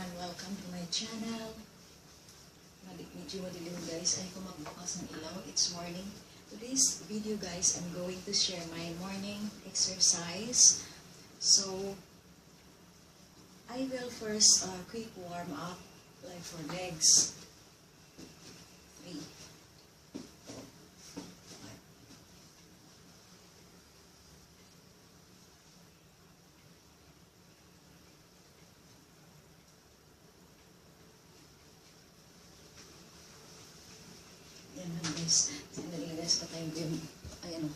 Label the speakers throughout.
Speaker 1: everyone, welcome to my channel. Medyo madilim guys, ay ko magbukas ng ilaw. It's morning. Today's video guys, I'm going to share my morning exercise. So, I will first quick warm up like for legs. 3, 4, 5. Yan lang guys. Sandali guys, patayin ko yung, ayan o.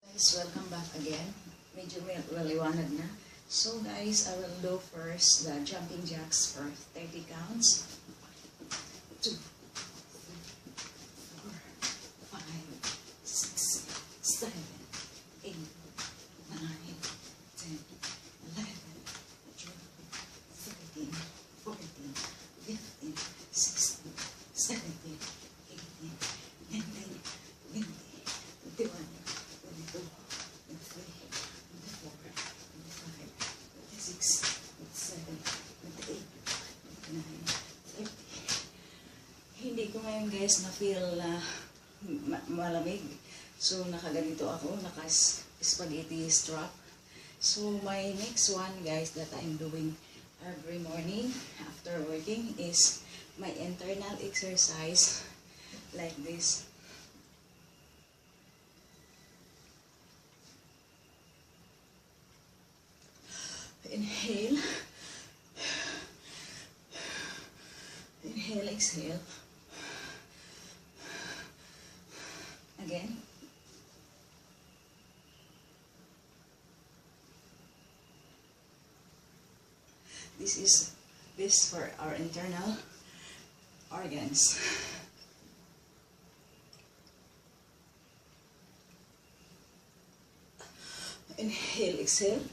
Speaker 1: Guys, welcome back again. Medyo maliwanag na. So guys, I will do first the jumping jacks for 30 counts. 2, 3, 4, 5, 6, 7, 8, 9, 10, 11, 12, 13, 14, 15, 16, 17, 18, 19, 20, 21, 22, 23, 24, 25, 26, 27, 28, 29, 30. Hindi ko ngayon guys na-feel malamig. So nakaganito ako, naka-spaghetti strap. So my next one guys that I'm doing every morning after working is my internal exercise like this. Inhale, inhale, exhale. Again. This is for our internal organs. Inhale, exhale.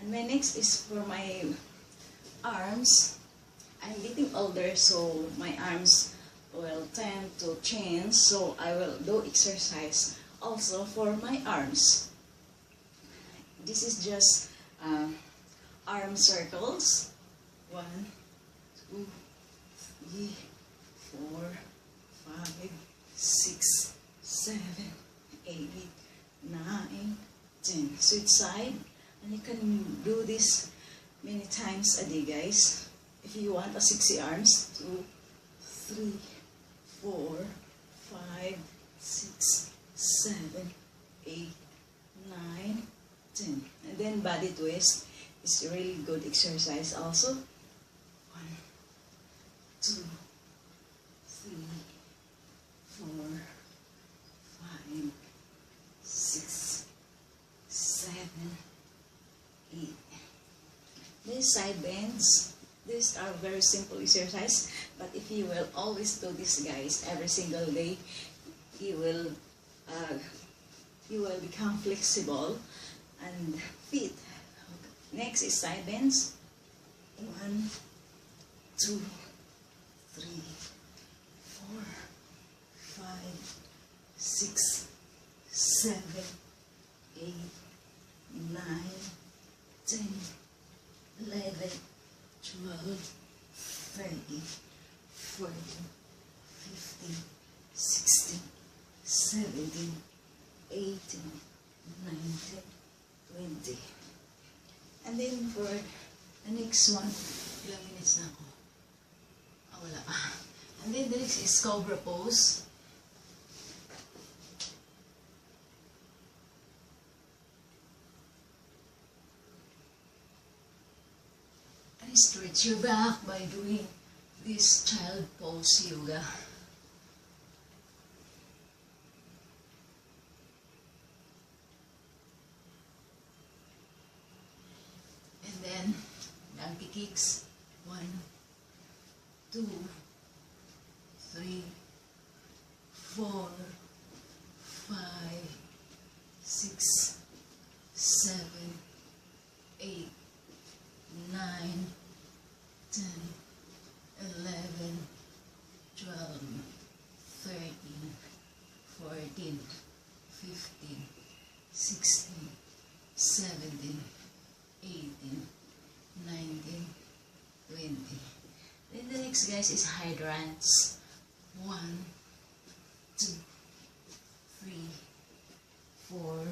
Speaker 1: And my next is for my arms. I'm getting older, so my arms will tend to change. So I will do exercise also for my arms. This is just arm circles. 1, 2, 3, 4, 5, 6, 7, 8, 9, 10. Switch side. And you can do this many times a day, guys. If you want a 60 arms, 2, 3, 4, 5, 6, 7, 8, 9, 10. And then body twist is a really good exercise also. 1, 2, 3, 4, 5, 6, 7, 8. These side bends, these are very simple exercise, but if you will always do this guys every single day, you will become flexible and fit. Next is side bends. 1, 2, 3, 4, 5, 6, 7, 8, 9, 10, 11, 12, 13, 14, 15, 16, 17, 18, 19, 20. And then for the next one, ilang minutes na ako? Wala pa. And then the next is cobra pose. And stretch your back by doing this child pose yoga. Donkey kicks. 1, 2, 3, 4, 5, 6, 7, 8, 9, 10, 11, 12, 13, 14, 15, 16, 17, 18, 19, 20. Then the next guys is hydrants. 1, 2, 3, 4,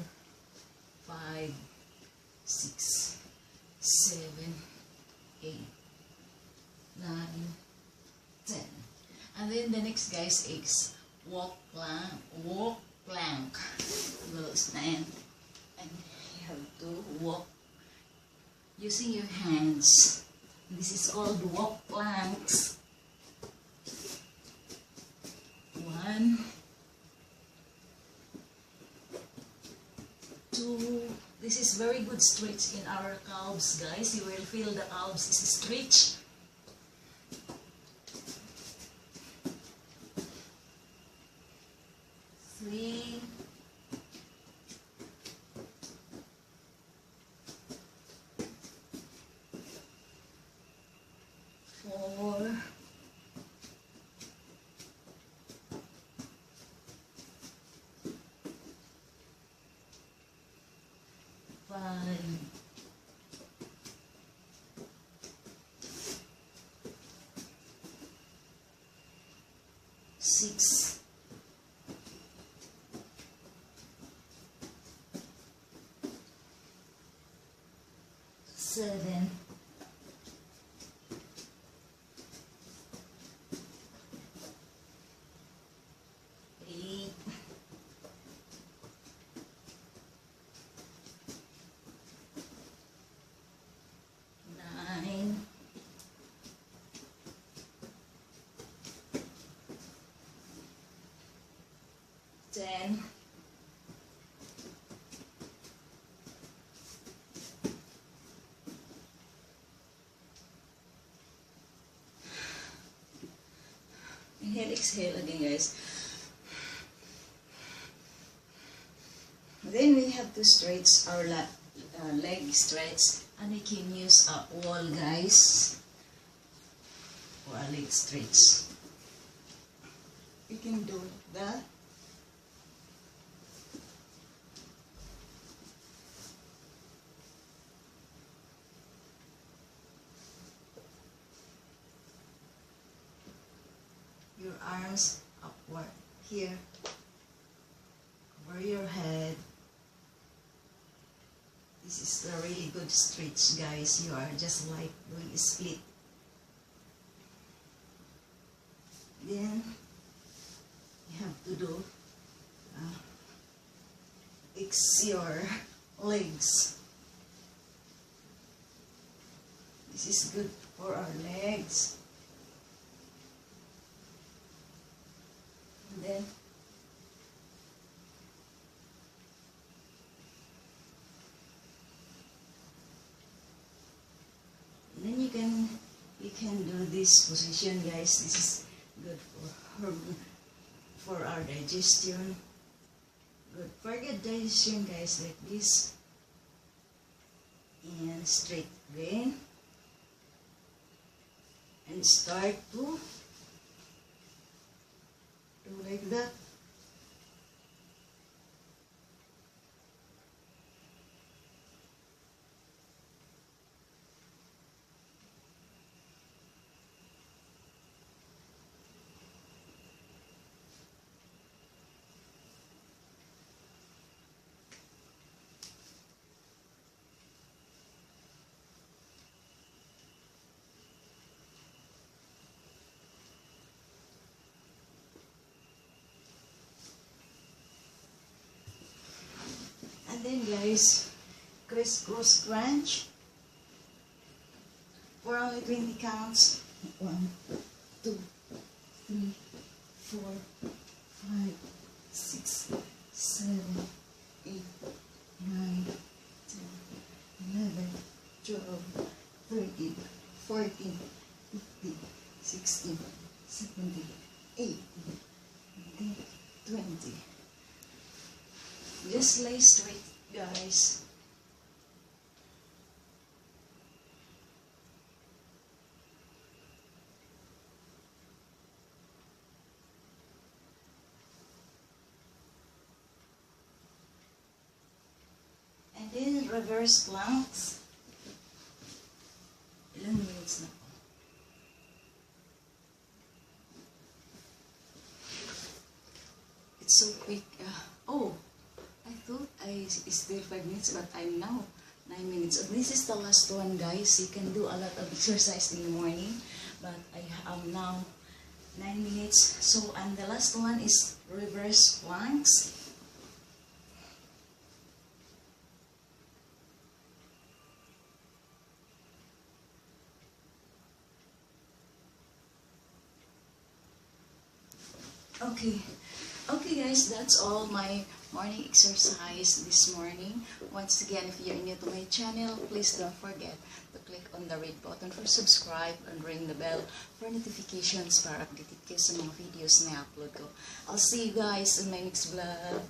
Speaker 1: 5, 6, 7, 8, 9, 10. And then the next guys is walk plank. You will stand and you have to walk using your hands. This is called walk planks. 1, 2. This is very good stretch in our calves, guys. You will feel the calves is stretched. 3, 4, 5, 6, 7, 8, 9, 10, 11. Inhale, exhale again, guys. Then we have to stretch our leg stretch, and we can use a wall, guys, for a leg stretch. You can do that. Your arms upward here, over your head. This is a really good stretch, guys. You are just like doing a split. Then you have to do fix your legs. This is good for our legs. And then you can do this position, guys. This is good for our digestion. Good for good digestion, guys, like this. And straight again. And start to do like that. And then, guys, crisscross crunch for only 20 counts. 1, 2, 3, 4, 5, 6, 7, 8, 9, 10, 11, 12, 13, 14, 15, 16, 17, 18, 19, 20. Just lay straight, guys. And then reverse planks. Ilang minutes na po? It's so quick. I thought it's still 5 minutes, but I'm now 9 minutes. This is the last one, guys. You can do a lot of exercise in the morning, but I am now 9 minutes. So, and the last one is reverse planks. Okay guys, that's all my morning exercise this morning. Once again, if you're new to my channel, please don't forget to click on the red button for subscribe and ring the bell for notifications para updated kayo sa mga videos na upload ko. I'll see you guys in my next vlog.